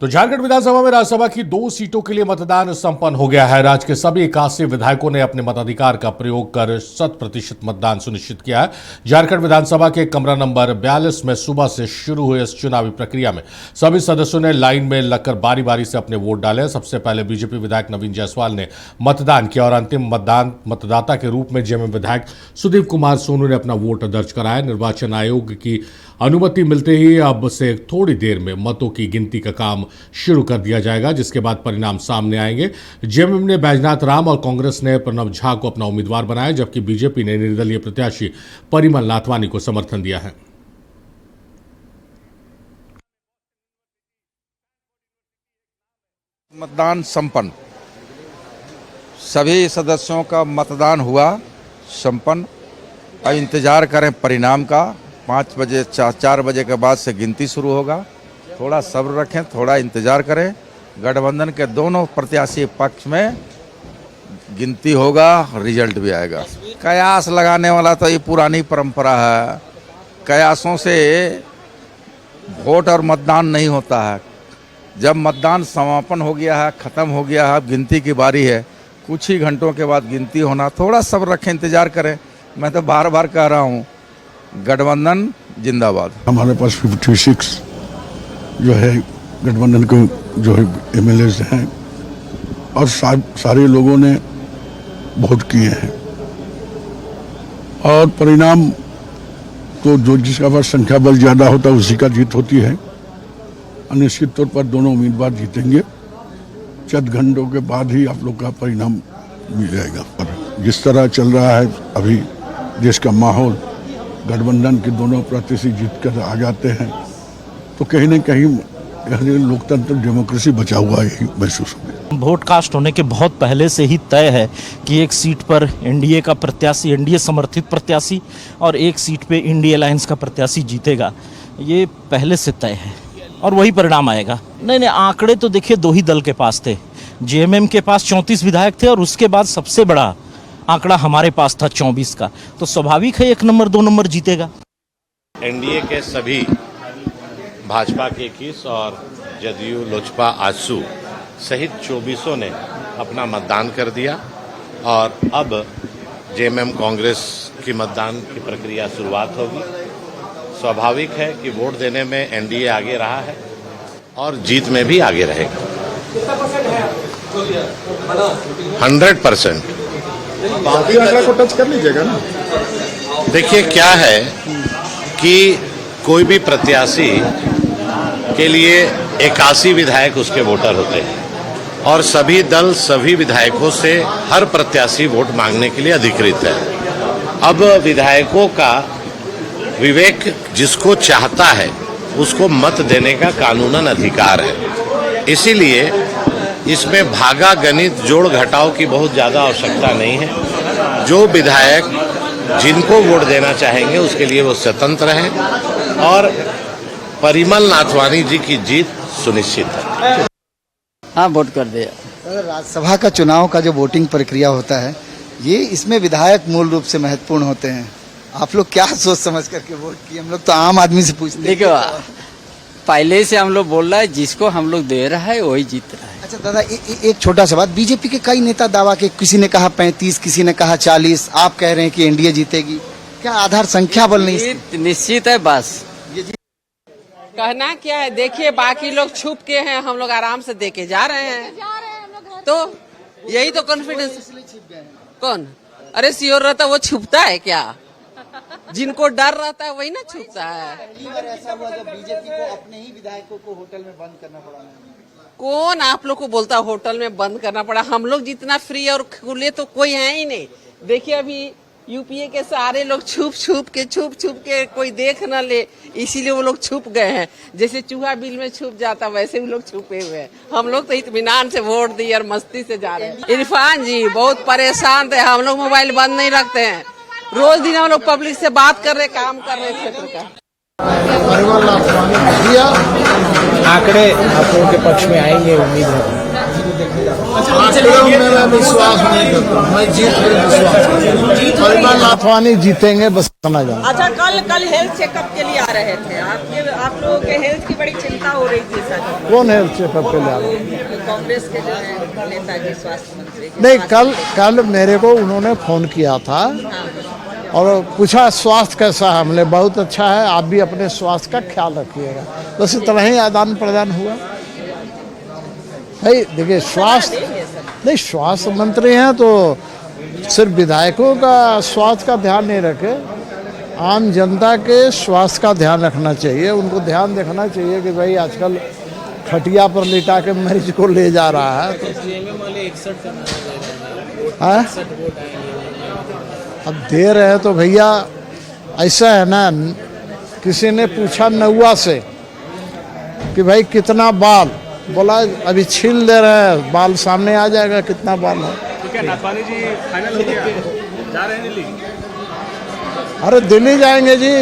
तो झारखंड विधानसभा में राज्यसभा की 2 सीटों के लिए मतदान संपन्न हो गया है। राज्य के सभी 81 विधायकों ने अपने मताधिकार का प्रयोग कर 100% मतदान सुनिश्चित किया है। झारखंड विधानसभा के कमरा नंबर 42 में सुबह से शुरू हुए इस चुनावी प्रक्रिया में सभी सदस्यों ने लाइन में लगकर बारी बारी से अपने वोट डाले। सबसे पहले बीजेपी विधायक नवीन जायसवाल ने मतदान किया और अंतिम मतदाता के रूप में जेएमएम विधायक सुदीप कुमार सोनू ने अपना वोट दर्ज कराया। निर्वाचन आयोग की अनुमति मिलते ही अब से थोड़ी देर में मतों की गिनती का काम शुरू कर दिया जाएगा, जिसके बाद परिणाम सामने आएंगे। जेएमएम ने बैजनाथ राम और कांग्रेस ने प्रणव झा को अपना उम्मीदवार बनाया, जबकि बीजेपी ने निर्दलीय प्रत्याशी परिमल नाथवानी को समर्थन दिया है। मतदान संपन्न, सभी सदस्यों का मतदान हुआ संपन्न। अब इंतजार करें परिणाम का। 5 बजे 4 बजे के बाद से गिनती शुरू होगा। थोड़ा सब्र रखें, थोड़ा इंतजार करें। गठबंधन के दोनों प्रत्याशी पक्ष में गिनती होगा, रिजल्ट भी आएगा। कयास लगाने वाला तो ये पुरानी परंपरा है। कयासों से वोट और मतदान नहीं होता है। जब मतदान समापन हो गया है, ख़त्म हो गया है, अब गिनती की बारी है। कुछ ही घंटों के बाद गिनती होना। थोड़ा सब्र रखें, इंतजार करें। मैं तो बार बार कह रहा हूँ, गठबंधन जिंदाबाद। हमारे पास 56 जो है गठबंधन के जो है एमएलएज हैं और सारे लोगों ने वोट किए हैं और परिणाम तो जो जिसका पास संख्या बल ज़्यादा होता है उसी का जीत होती है। निश्चित तौर पर दोनों उम्मीदवार जीतेंगे। चंद घंटों के बाद ही आप लोग का परिणाम मिल जाएगा। और जिस तरह चल रहा है अभी देश का माहौल, गठबंधन के दोनों प्रत्याशी जीत कर आ जाते हैं तो कहीं न कहीं लोकतंत्र डेमोक्रेसी बचा हुआ यही महसूस होगा। वोट कास्ट होने के बहुत पहले से ही तय है कि एक सीट पर एनडीए का प्रत्याशी, एनडीए समर्थित प्रत्याशी और एक सीट पे इंडिया अलायंस का प्रत्याशी जीतेगा। ये पहले से तय है और वही परिणाम आएगा। नहीं, आंकड़े तो देखिए 2 ही दल के पास थे। जेएमएम के पास 34 विधायक थे और उसके बाद सबसे बड़ा आंकड़ा हमारे पास था 24 का। तो स्वाभाविक है 1 नंबर 2 नंबर जीतेगा। एनडीए के सभी भाजपा के 21 और जदयू लोजपा आजसू सहित 24 ने अपना मतदान कर दिया और अब जेएमएम कांग्रेस की मतदान की प्रक्रिया शुरुआत होगी। स्वाभाविक है कि वोट देने में एनडीए आगे रहा है और जीत में भी आगे रहेगा। 100%। बाकी आंकड़ा को टच कर लीजिएगा ना। देखिए क्या है कि कोई भी प्रत्याशी के लिए 81 विधायक उसके वोटर होते हैं और सभी दल सभी विधायकों से हर प्रत्याशी वोट मांगने के लिए अधिकृत है। अब विधायकों का विवेक जिसको चाहता है उसको मत देने का कानूनन अधिकार है। इसीलिए इसमें भागा गणित जोड़ घटाव की बहुत ज़्यादा आवश्यकता नहीं है। जो विधायक जिनको वोट देना चाहेंगे उसके लिए वो स्वतंत्र हैं और परिमल नाथवानी जी की जीत सुनिश्चित है। हाँ, वोट कर दिया। राज्यसभा का चुनाव का जो वोटिंग प्रक्रिया होता है, ये इसमें विधायक मूल रूप से महत्वपूर्ण होते हैं। आप लोग क्या सोच समझ करके वोट किए? हम लोग तो आम आदमी से पूछते हैं। देखो, पहले से हम लोग बोल रहा है जिसको हम लोग दे रहा है वही जीत रहा है। अच्छा दादा, एक छोटा सा बात। बीजेपी के कई नेता दावा के, किसी ने कहा 35, किसी ने कहा 40, आप कह रहे हैं कि एनडीए जीतेगी। क्या आधार संख्या बल नहीं? निश्चित है। बस कहना क्या है, देखिए बाकी लोग छुप के हैं, हम लोग आराम से दे के जा रहे हैं। तो यही तो कॉन्फिडेंस। कौन? अरे श्योर रहता वो छुपता है क्या? जिनको डर रहता है वही ना छुपता है। ऐसा हुआ जब बीजेपी को अपने ही विधायकों को होटल में बंद करना पड़ा। कौन आप लोग को बोलता होटल में बंद करना पड़ा? हम लोग जितना फ्री और खुले तो कोई है ही नहीं। देखिए अभी यूपीए के सारे लोग छुप छुप के कोई देख न ले, इसीलिए वो लोग छुप गए हैं। जैसे चूहा बिल में छुप जाता वैसे भी लोग छुपे हुए हैं। हम लोग तो इत्मीनान से वोट दिए और मस्ती से जा रहे हैं। इरफान जी बहुत परेशान थे। हम लोग मोबाइल बंद नहीं रखते हैं। रोज दिन हम लोग पब्लिक से बात कर रहे, काम कर रहे क्षेत्र का। आंकड़े आप लोगों के पक्ष में आएंगे, उम्मीद है। मैं विश्वास नहीं करता, मैं जीत पे विश्वास। नाथवानी जीतेंगे, बस समझ जाओ। अच्छा, कल हेल्थ चेकअप के लिए आ रहे थे आप लोगों के हेल्थ की बड़ी चिंता हो रही थी सर। कौन हेल्थ चेकअप के लिए आ रहे? कांग्रेस के जो है नेताजी, स्वास्थ्य मंत्री। नहीं, कल मेरे को उन्होंने फोन किया था और पूछा स्वास्थ्य कैसा है। हमने बहुत अच्छा है, आप भी अपने स्वास्थ्य का ख्याल रखिएगा। बस इतना ही आदान प्रदान हुआ। भाई देखिए, स्वास्थ्य मंत्री हैं तो सिर्फ विधायकों का स्वास्थ्य का ध्यान नहीं रखे, आम जनता के स्वास्थ्य का ध्यान रखना चाहिए। उनको ध्यान देखना चाहिए कि भाई आजकल खटिया पर लिटा के मरीज को ले जा रहा है तो अब दे रहे हैं तो भैया ऐसा है ना, किसी ने पूछा नौवा से कि भाई कितना बाल, बोला अभी छील दे रहे हैं, बाल सामने आ जाएगा कितना बाल है। ठीक है, नाथवानी जी फाइनल हो गया, जा रहे हैं दिल्ली। अरे दिल्ली जाएंगे जी।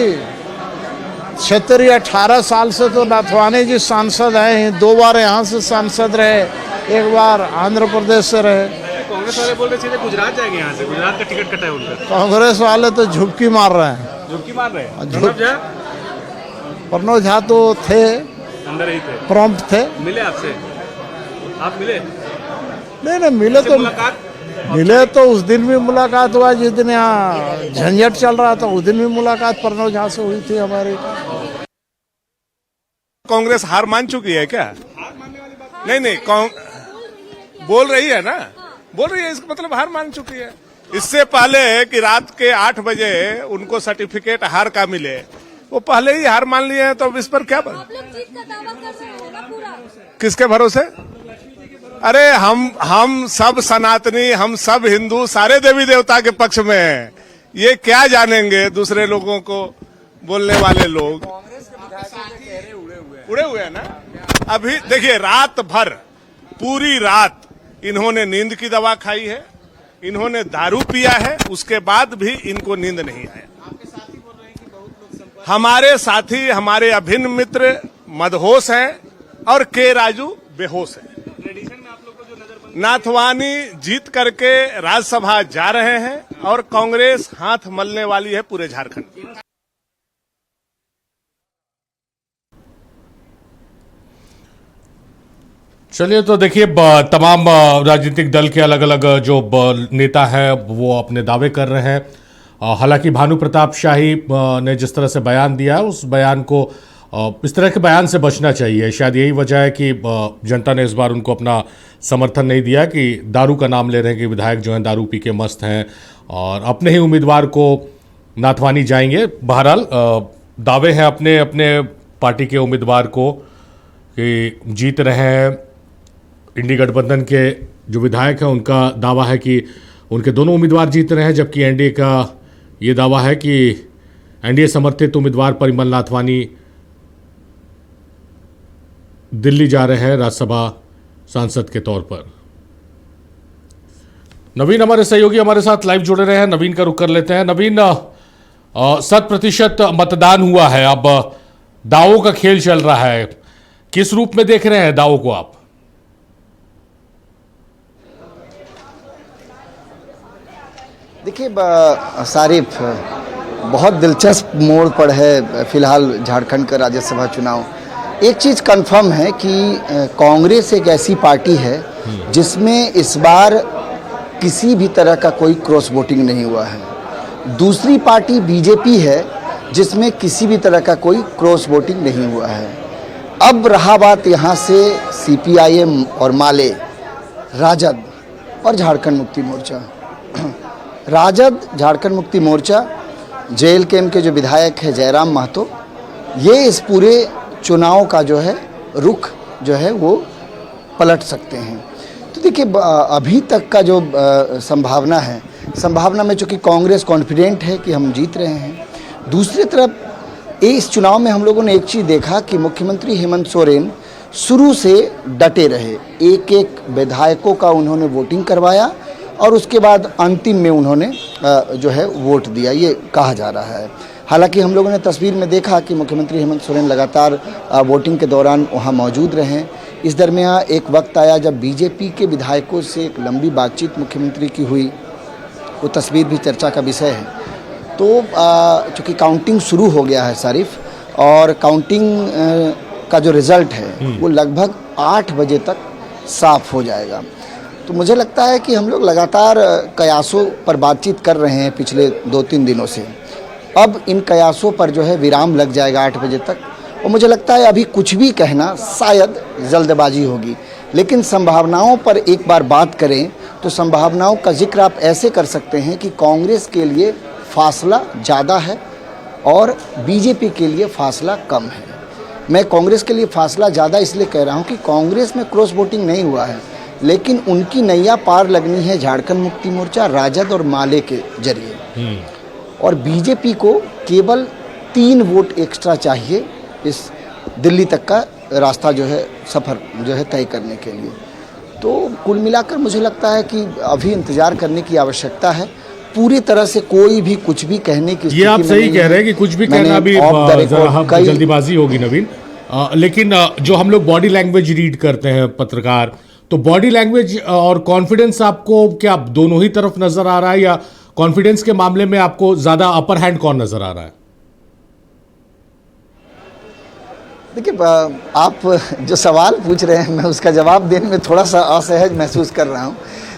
18 साल से तो नाथवानी जी सांसद हैं, 2 बार यहाँ से सांसद रहे, 1 बार आंध्र प्रदेश से रहे। कांग्रेस वाले बोल रहे सीधे गुजरात जाएंगे, यहाँ से गुजरात का टिकट कटा है उनका। कांग्रेस वाले तो झुपकी मार रहे हैं। झुमकी मार रहे हैं। प्रणव झा तो थे, अंदर ही थे, प्रॉम्प्ट थे। मिले आपसे? आप मिले? नहीं मिले तो मिले तो उस दिन भी मुलाकात हुआ जिस दिन यहाँ झंझट चल रहा था, उस दिन भी मुलाकात प्रणव झा से हुई थी हमारी। कांग्रेस हार मान चुकी है क्या? नहीं, बोल रही है ना, बोल रही है, इसका मतलब हार मान चुकी है। इससे पहले कि रात के 8 बजे उनको सर्टिफिकेट हार का मिले, वो पहले ही हार मान लिए हैं, तो अब इस पर क्या किसके भरोसे? अरे हम सब सनातनी, हम सब हिंदू, सारे देवी देवता के पक्ष में हैं। ये क्या जानेंगे दूसरे लोगों को बोलने वाले लोग? उड़े हुए हैं ना। अभी देखिए, रात भर, पूरी रात इन्होंने नींद की दवा खाई है, इन्होंने दारू पिया है, उसके बाद भी इनको नींद नहीं आया। हमारे साथी, हमारे अभिन्न मित्र मदहोश हैं और के राजू बेहोश है। नाथवानी जीत करके राज्यसभा जा रहे हैं और कांग्रेस हाथ मलने वाली है पूरे झारखंड। चलिए, तो देखिए, तमाम राजनीतिक दल के अलग अलग जो नेता हैं वो अपने दावे कर रहे हैं। हालांकि भानु प्रताप शाही ने जिस तरह से बयान दिया है, उस बयान को, इस तरह के बयान से बचना चाहिए। शायद यही वजह है कि जनता ने इस बार उनको अपना समर्थन नहीं दिया कि दारू का नाम ले रहे हैं कि विधायक जो हैं दारू पी के मस्त हैं और अपने ही उम्मीदवार को नाथवानी जाएंगे। बहरहाल दावे हैं अपने अपने पार्टी के उम्मीदवार को कि जीत रहे हैं। इंडी गठबंधन के जो विधायक हैं उनका दावा है कि उनके दोनों उम्मीदवार जीत रहे हैं, जबकि एनडीए का ये दावा है कि एनडीए समर्थित उम्मीदवार परिमल नाथवानी दिल्ली जा रहे हैं राज्यसभा सांसद के तौर पर। नवीन हमारे सहयोगी हमारे साथ लाइव जुड़े रहे हैं, नवीन का रुख कर लेते हैं। नवीन, 100% मतदान हुआ है, अब दावों का खेल चल रहा है, किस रूप में देख रहे हैं दावों को आप? देखिए सारिफ, बहुत दिलचस्प मोड़ पर है फिलहाल झारखंड का राज्यसभा चुनाव। एक चीज़ कंफर्म है कि कांग्रेस एक ऐसी पार्टी है जिसमें इस बार किसी भी तरह का कोई क्रॉस वोटिंग नहीं हुआ है। दूसरी पार्टी बीजेपी है जिसमें किसी भी तरह का कोई क्रॉस वोटिंग नहीं हुआ है। अब रहा बात यहाँ से सीपीआईएम और माले, राजद और झारखंड मुक्ति मोर्चा। राजद, झारखंड मुक्ति मोर्चा, जेएलकेएम के जो विधायक है जयराम महतो, ये इस पूरे चुनाव का जो है रुख जो है वो पलट सकते हैं। तो देखिए, अभी तक का जो संभावना में चूँकि कांग्रेस कॉन्फिडेंट है कि हम जीत रहे हैं। दूसरी तरफ इस चुनाव में हम लोगों ने एक चीज़ देखा कि मुख्यमंत्री हेमंत सोरेन शुरू से डटे रहे, एक एक विधायकों का उन्होंने वोटिंग करवाया और उसके बाद अंतिम में उन्होंने जो है वोट दिया, ये कहा जा रहा है। हालांकि हम लोगों ने तस्वीर में देखा कि मुख्यमंत्री हेमंत सोरेन लगातार वोटिंग के दौरान वहाँ मौजूद रहे, इस दरमियान एक वक्त आया जब बीजेपी के विधायकों से एक लंबी बातचीत मुख्यमंत्री की हुई, वो तस्वीर भी चर्चा का विषय है। तो चूँकि काउंटिंग शुरू हो गया है सारिफ, और काउंटिंग का जो रिज़ल्ट है वो लगभग 8 बजे तक साफ हो जाएगा। तो मुझे लगता है कि हम लोग लगातार कयासों पर बातचीत कर रहे हैं पिछले 2-3 दिनों से। अब इन कयासों पर जो है विराम लग जाएगा 8 बजे तक, और मुझे लगता है अभी कुछ भी कहना शायद जल्दबाजी होगी। लेकिन संभावनाओं पर एक बार बात करें तो संभावनाओं का जिक्र आप ऐसे कर सकते हैं कि कांग्रेस के लिए फासला ज़्यादा है और बीजेपी के लिए फासला कम है। मैं कांग्रेस के लिए फासला ज़्यादा इसलिए कह रहा हूं कि कांग्रेस में क्रॉस वोटिंग नहीं हुआ है, लेकिन उनकी नैया पार लगनी है झारखंड मुक्ति मोर्चा, राजद और माले के जरिए। और बीजेपी को केवल 3 वोट एक्स्ट्रा चाहिए इस दिल्ली तक का रास्ता जो है, सफ़र जो है तय करने के लिए। तो कुल मिलाकर मुझे लगता है कि अभी इंतज़ार करने की आवश्यकता है। पूरी तरह से कोई भी कुछ भी कहने की ये आप सही कह रहे हैं कि कुछ भी कहना भी जरा जल्दीबाजी होगी नवीन। लेकिन जो हम लोग बॉडी लैंग्वेज रीड करते हैं पत्रकार, तो बॉडी लैंग्वेज और कॉन्फिडेंस आपको क्या दोनों ही तरफ नजर आ रहा है, या कॉन्फिडेंस के मामले में आपको ज्यादा अपर हैंड कौन नजर आ रहा है? देखिए, आप जो सवाल पूछ रहे हैं मैं उसका जवाब देने में थोड़ा सा असहज महसूस कर रहा हूं।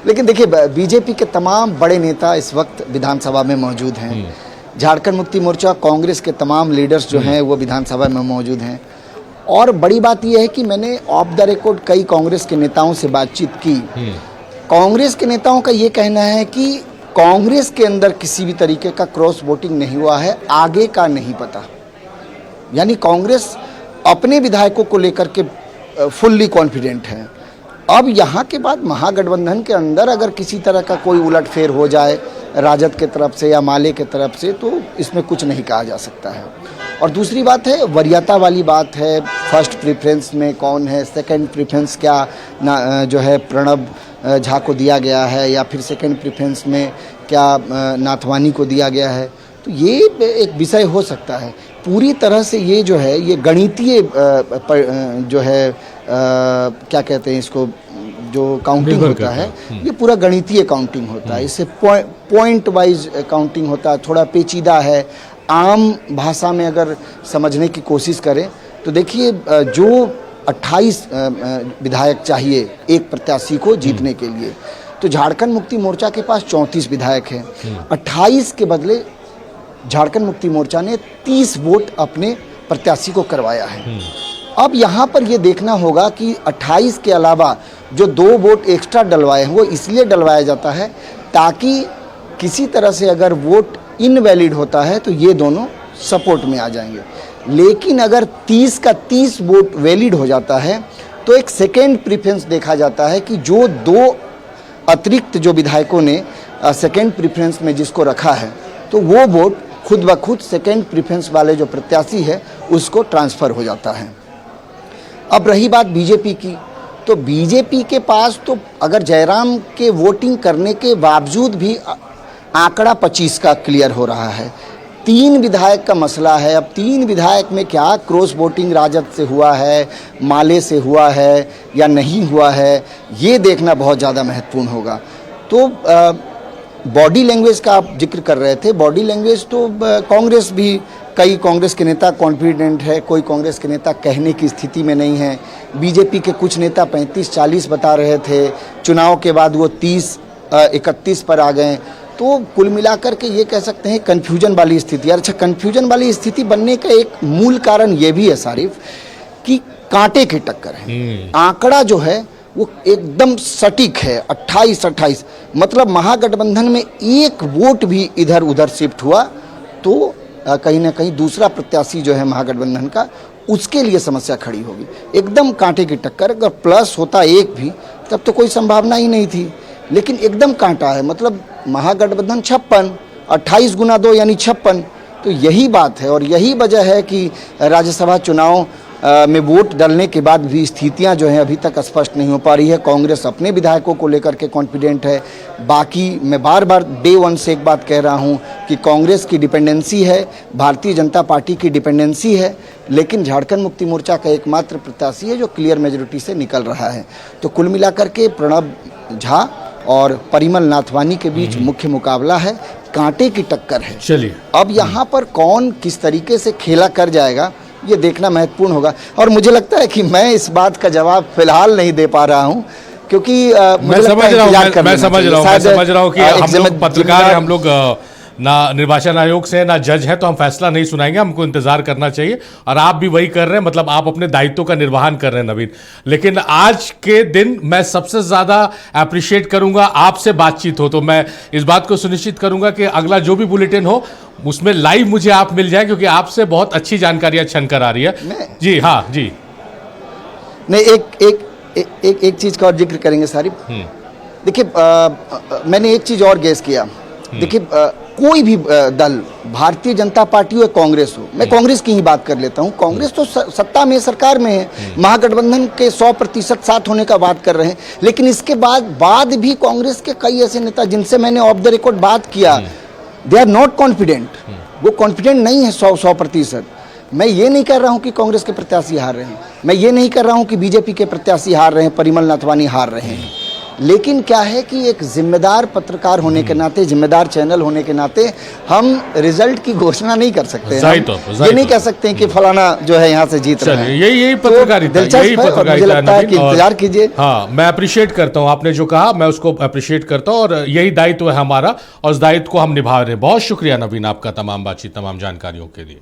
लेकिन देखिए, बीजेपी के तमाम बड़े नेता इस वक्त विधानसभा में मौजूद हैं। झारखंड मुक्ति मोर्चा कांग्रेस के तमाम लीडर्स जो हैं वो विधानसभा में मौजूद हैं। और बड़ी बात यह है कि मैंने ऑफ द रिकॉर्ड कई कांग्रेस के नेताओं से बातचीत की। कांग्रेस के नेताओं का ये कहना है कि कांग्रेस के अंदर किसी भी तरीके का क्रॉस वोटिंग नहीं हुआ है, आगे का नहीं पता। यानी कांग्रेस अपने विधायकों को लेकर के फुल्ली कॉन्फिडेंट है। अब यहाँ के बाद महागठबंधन के अंदर अगर किसी तरह का कोई उलटफेर हो जाए राजद के तरफ से या माले के तरफ से, तो इसमें कुछ नहीं कहा जा सकता है। और दूसरी बात है, वरीयता वाली बात है, फर्स्ट प्रेफरेंस में कौन है, सेकंड प्रेफरेंस क्या जो है प्रणब झा को दिया गया है, या फिर सेकंड प्रेफरेंस में क्या नाथवानी को दिया गया है, तो ये एक विषय हो सकता है। पूरी तरह से ये जो है ये गणितीय जो है क्या कहते हैं इसको, जो काउंटिंग होता है, ये पूरा गणितीय काउंटिंग होता है। इससे पॉइंट वाइज काउंटिंग होता है, थोड़ा पेचीदा है। आम भाषा में अगर समझने की कोशिश करें तो देखिए, जो 28 विधायक चाहिए एक प्रत्याशी को जीतने के लिए, तो झारखंड मुक्ति मोर्चा के पास 34 विधायक हैं। 28 के बदले झारखंड मुक्ति मोर्चा ने 30 वोट अपने प्रत्याशी को करवाया है। अब यहाँ पर ये देखना होगा कि 28 के अलावा जो 2 वोट एक्स्ट्रा डलवाए हैं वो इसलिए डलवाया जाता है ताकि किसी तरह से अगर वोट इनवैलिड होता है तो ये दोनों सपोर्ट में आ जाएंगे। लेकिन अगर 30 का 30 वोट वैलिड हो जाता है तो एक सेकेंड प्रेफरेंस देखा जाता है कि जो 2 अतिरिक्त जो विधायकों ने सेकेंड प्रेफरेंस में जिसको रखा है, तो वो वोट खुद ब खुद सेकेंड प्रेफरेंस वाले जो प्रत्याशी है उसको ट्रांसफ़र हो जाता है। अब रही बात बीजेपी की, तो बीजेपी के पास तो अगर जयराम के वोटिंग करने के बावजूद भी आंकड़ा 25 का क्लियर हो रहा है। 3 विधायक का मसला है। अब 3 विधायक में क्या क्रॉस वोटिंग राजद से हुआ है, माले से हुआ है या नहीं हुआ है, ये देखना बहुत ज़्यादा महत्वपूर्ण होगा। तो बॉडी लैंग्वेज का आप जिक्र कर रहे थे, बॉडी लैंग्वेज तो कांग्रेस भी, कई कांग्रेस के नेता कॉन्फिडेंट है, कोई कांग्रेस के नेता कहने की स्थिति में नहीं है। बीजेपी के कुछ नेता 35-40 बता रहे थे, चुनाव के बाद वो 30-31 पर आ गए। तो कुल मिलाकर के ये कह सकते हैं कन्फ्यूजन वाली स्थिति। अच्छा, कन्फ्यूजन वाली स्थिति बनने का एक मूल कारण ये भी है सारिफ कि कांटे की टक्कर है। आंकड़ा जो है वो एकदम सटीक है, 28-28। मतलब महागठबंधन में एक वोट भी इधर उधर शिफ्ट हुआ तो कहीं ना कहीं दूसरा प्रत्याशी जो है महागठबंधन का, उसके लिए समस्या खड़ी होगी। एकदम कांटे की टक्कर। अगर प्लस होता एक भी तब तो कोई संभावना ही नहीं थी, लेकिन एकदम कांटा है। मतलब महागठबंधन 56, 28 गुना 2 यानी 56। तो यही बात है और यही वजह है कि राज्यसभा चुनाव में वोट डलने के बाद भी स्थितियां जो हैं अभी तक स्पष्ट नहीं हो पा रही है। कांग्रेस अपने विधायकों को लेकर के कॉन्फिडेंट है। बाकी मैं बार बार डे वन से एक बात कह रहा हूं कि कांग्रेस की डिपेंडेंसी है, भारतीय जनता पार्टी की डिपेंडेंसी है, लेकिन झारखंड मुक्ति मोर्चा का एकमात्र प्रत्याशी है जो क्लियर मेजोरिटी से निकल रहा है। तो कुल मिलाकर के प्रणब झा और परिमल नाथवानी के बीच मुख्य मुकाबला है, कांटे की टक्कर है। चलिए, अब यहाँ पर कौन किस तरीके से खेला कर जाएगा ये देखना महत्वपूर्ण होगा। और मुझे लगता है कि मैं इस बात का जवाब फिलहाल नहीं दे पा रहा हूँ, क्योंकि मैं समझ रहा हूँ कि हम लोग पत्रकार हैं, हम लोग ना निर्वाचन आयोग से ना जज है, तो हम फैसला नहीं सुनाएंगे, हमको इंतजार करना चाहिए। और आप भी वही कर रहे हैं, मतलब आप अपने दायित्व का निर्वहन कर रहे हैं नवीन। लेकिन आज के दिन मैं सबसे ज्यादा अप्रिशिएट करूंगा आपसे बातचीत हो, तो मैं इस बात को सुनिश्चित करूंगा कि अगला जो भी बुलेटिन हो उसमें लाइव मुझे आप मिल जाए, क्योंकि आपसे बहुत अच्छी जानकारियां छनकर आ रही है। जी हाँ जी, नहीं, एक चीज का और जिक्र करेंगे सारिफ। देखिए, मैंने एक चीज और गेस किया। देखिए, कोई भी दल, भारतीय जनता पार्टी हो या कांग्रेस हो, मैं कांग्रेस की ही बात कर लेता हूं। कांग्रेस तो सत्ता में, सरकार में है, महागठबंधन के 100% साथ होने का बात कर रहे हैं। लेकिन इसके बाद भी कांग्रेस के कई ऐसे नेता जिनसे मैंने ऑफ द रिकॉर्ड बात किया, दे आर नॉट कॉन्फिडेंट। वो कॉन्फिडेंट नहीं है 100%। मैं ये नहीं कर रहा हूं कि कांग्रेस के प्रत्याशी हार रहे हैं, मैं ये नहीं कर रहा हूं कि बीजेपी के प्रत्याशी हार रहे हैं, परिमल नाथवानी हार रहे हैं। लेकिन क्या है कि एक जिम्मेदार पत्रकार होने के नाते, जिम्मेदार चैनल होने के नाते हम रिजल्ट की घोषणा नहीं कर सकते। ये नहीं कह सकते हैं कि फलाना जो है यहाँ से जीत रहा है। यही पत्रकारिता, यही पत्रकारिता। मुझे लगता है कि इंतजार कीजिए। हाँ, मैं अप्रिशिएट करता हूँ, आपने जो कहा मैं उसको अप्रिशिएट करता हूँ, और यही दायित्व है हमारा, और उस दायित्व को हम निभा रहे हैं। बहुत शुक्रिया नवीन आपका, तमाम बातचीत, तमाम जानकारियों के लिए।